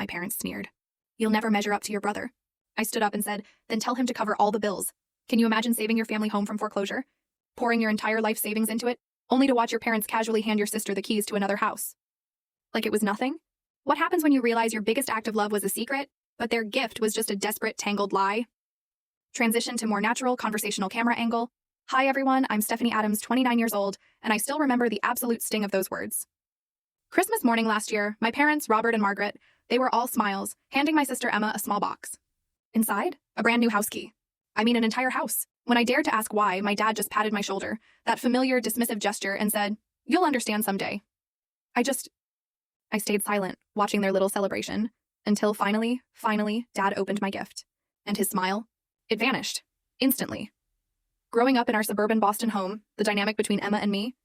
my parents sneered. You'll never measure up to your brother. I stood up and said, then tell him to cover all the bills. Can you imagine saving your family home from foreclosure? Pouring your entire life savings into it, only to watch your parents casually hand your sister the keys to another house? Like it was nothing? What happens when you realize your biggest act of love was a secret, but their gift was just a desperate, tangled lie? Transition to more natural conversational camera angle. Hi everyone, I'm Stephanie Adams, 29 years old, and I still remember the absolute sting of those words. Christmas morning last year, my parents, Robert and Margaret, they were all smiles, handing my sister Emma a small box. Inside, a brand new house key. I mean, an entire house. When I dared to ask why, my dad just patted my shoulder, that familiar, dismissive gesture, and said, "You'll understand someday." I stayed silent, watching their little celebration, until finally, Dad opened my gift. And his smile, it vanished, instantly. Growing up in our suburban Boston home, the dynamic between Emma and me,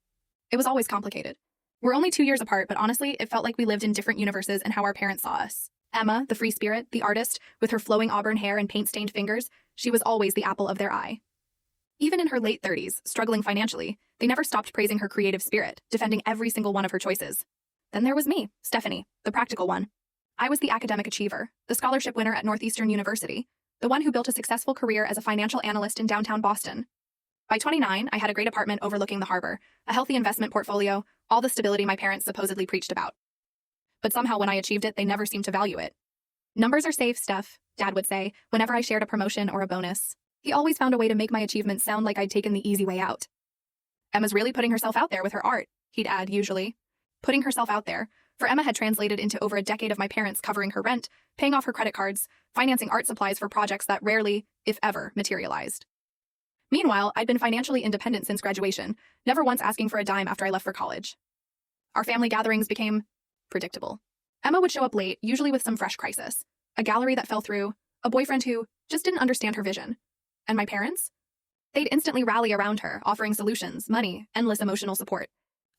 it was always complicated. We're only 2 years apart, but honestly, it felt like we lived in different universes in how our parents saw us. Emma, the free spirit, the artist, with her flowing auburn hair and paint-stained fingers, she was always the apple of their eye. Even in her late 30s, struggling financially, they never stopped praising her creative spirit, defending every single one of her choices. Then there was me, Stephanie, the practical one. I was the academic achiever, the scholarship winner at Northeastern University, the one who built a successful career as a financial analyst in downtown Boston. By 29, I had a great apartment overlooking the harbor, a healthy investment portfolio, all the stability my parents supposedly preached about. But somehow when I achieved it, they never seemed to value it. Numbers are safe, Steph, Dad would say, whenever I shared a promotion or a bonus. He always found a way to make my achievements sound like I'd taken the easy way out. Emma's really putting herself out there with her art, he'd add usually. Putting herself out there, for Emma had translated into over a decade of my parents covering her rent, paying off her credit cards, financing art supplies for projects that rarely, if ever, materialized. Meanwhile, I'd been financially independent since graduation, never once asking for a dime after I left for college. Our family gatherings became predictable. Emma would show up late, usually with some fresh crisis. A gallery that fell through, a boyfriend who just didn't understand her vision. And my parents? They'd instantly rally around her, offering solutions, money, endless emotional support.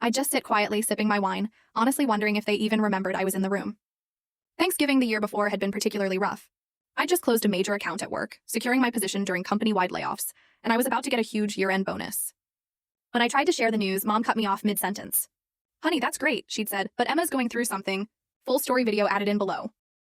I'd just sit quietly sipping my wine, honestly wondering if they even remembered I was in the room. Thanksgiving the year before had been particularly rough. I'd just closed a major account at work, securing my position during company-wide layoffs, and I was about to get a huge year-end bonus. When I tried to share the news, Mom cut me off mid-sentence. "Honey, that's great," she'd said, "but Emma's going through something. Full story video added in below."